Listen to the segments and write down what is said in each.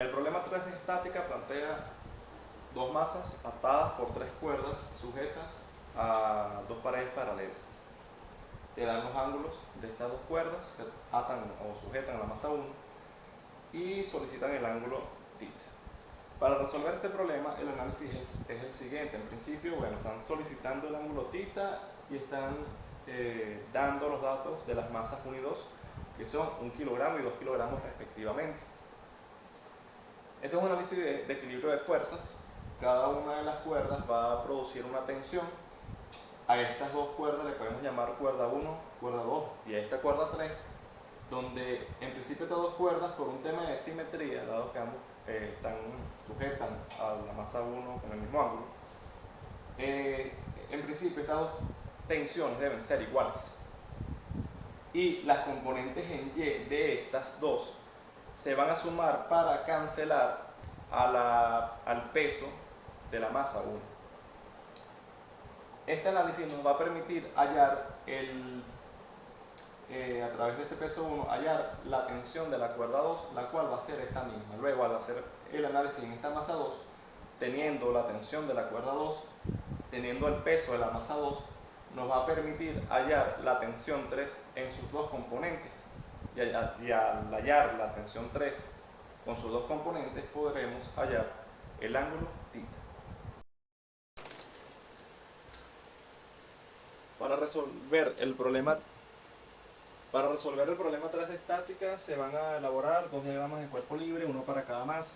El problema 3D estática plantea dos masas atadas por tres cuerdas sujetas a dos paredes paralelas. Te dan los ángulos de estas dos cuerdas que atan o sujetan a la masa 1 y solicitan el ángulo θ. Para resolver este problema, el análisis es el siguiente. En principio, están solicitando el ángulo θ y están dando los datos de las masas 1 y 2, que son 1 kilogramo y 2 kilogramos respectivamente. Este es un análisis de equilibrio de fuerzas. Cada una de las cuerdas va a producir una tensión. A estas dos cuerdas le podemos llamar cuerda 1, cuerda 2 y a esta cuerda 3, donde en principio estas dos cuerdas, por un tema de simetría, dado que ambos sujetan a la masa 1 con el mismo ángulo, en principio estas dos tensiones deben ser iguales. Y las componentes en Y de estas dos se van a sumar para cancelar al peso de la masa 1. Este análisis nos va a permitir hallar a través de este peso 1, hallar la tensión de la cuerda 2, la cual va a ser esta misma. Luego, al hacer el análisis en esta masa 2, teniendo la tensión de la cuerda 2, teniendo el peso de la masa 2, nos va a permitir hallar la tensión 3 en sus dos componentes. Y al hallar la tensión 3 con sus dos componentes, podremos hallar el ángulo θ. Para resolver el problema 3 de estática se van a elaborar dos diagramas de cuerpo libre, uno para cada masa.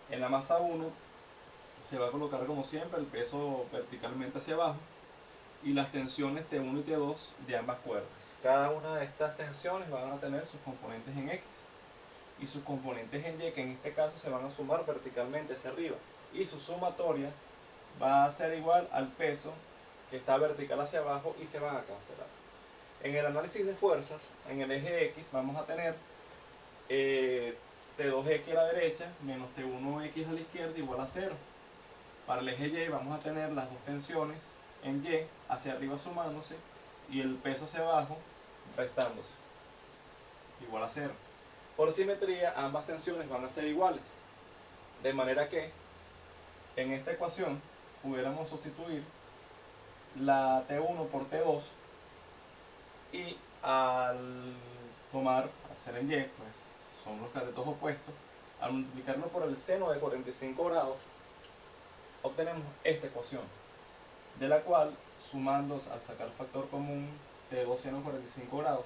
En la masa 1 se va a colocar, como siempre, el peso verticalmente hacia abajo y las tensiones T1 y T2 de ambas cuerdas. Cada una de estas tensiones van a tener sus componentes en X y sus componentes en Y, que en este caso se van a sumar verticalmente hacia arriba, y su sumatoria va a ser igual al peso que está vertical hacia abajo y se van a cancelar. En el análisis de fuerzas, en el eje X vamos a tener T2X a la derecha menos T1X a la izquierda igual a 0. Para el eje Y vamos a tener las dos tensiones en Y hacia arriba sumándose y el peso hacia abajo restándose, igual a 0. Por simetría, ambas tensiones van a ser iguales, de manera que en esta ecuación pudiéramos sustituir la T1 por T2 y al hacer en Y, pues son los catetos opuestos, al multiplicarlo por el seno de 45 grados, obtenemos esta ecuación, de la cual, sumando al sacar factor común T2 seno 45 grados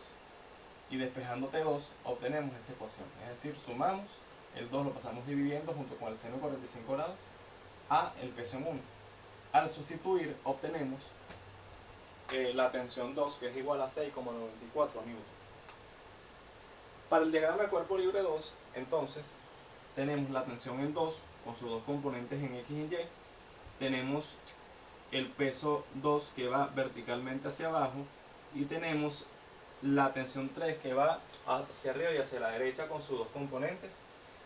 y despejando T2, obtenemos esta ecuación. Es decir, sumamos, el 2 lo pasamos dividiendo junto con el seno de 45 grados a el peso en 1. Al sustituir, obtenemos la tensión 2, que es igual a 6,94 newton. Para el diagrama de cuerpo libre 2, entonces, tenemos la tensión en 2 con sus dos componentes en X y Y. Tenemos el peso 2 que va verticalmente hacia abajo y tenemos la tensión 3 que va hacia arriba y hacia la derecha con sus dos componentes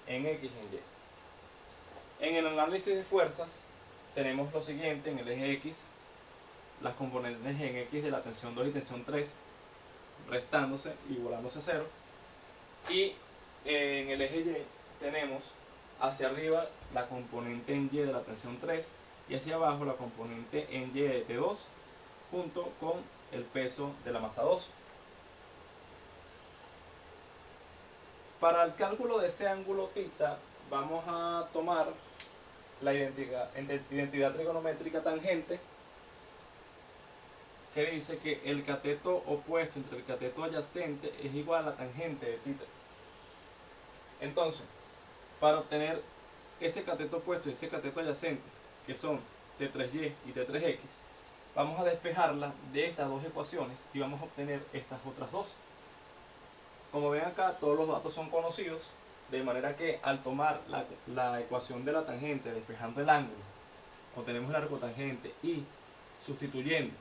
en X y en Y. En el análisis de fuerzas tenemos lo siguiente: en el eje X, las componentes en X de la tensión 2 y tensión 3 restándose, igualándose a 0, y en el eje Y tenemos hacia arriba la componente en Y de la tensión 3 y hacia abajo la componente en Y de T2 junto con el peso de la masa 2. Para el cálculo de ese ángulo θ vamos a tomar la identidad trigonométrica tangente, que dice que el cateto opuesto entre el cateto adyacente es igual a la tangente de θ. Entonces, para obtener ese cateto opuesto y ese cateto adyacente, que son T3y y T3x, vamos a despejarla de estas dos ecuaciones y vamos a obtener estas otras dos. Como ven acá, todos los datos son conocidos, de manera que al tomar la ecuación de la tangente despejando el ángulo, obtenemos el arco tangente, y sustituyendo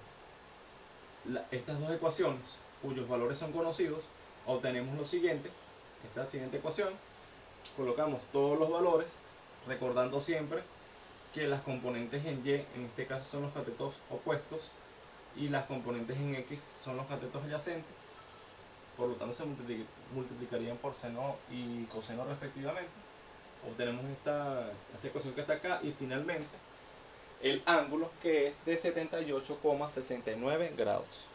estas dos ecuaciones cuyos valores son conocidos, obtenemos lo siguiente. Esta siguiente ecuación, colocamos todos los valores, recordando siempre que las componentes en Y en este caso son los catetos opuestos y las componentes en X son los catetos adyacentes, por lo tanto se multiplicarían por seno y coseno respectivamente. obtenemos esta ecuación que está acá, y finalmente el ángulo, que es de 78,69 grados.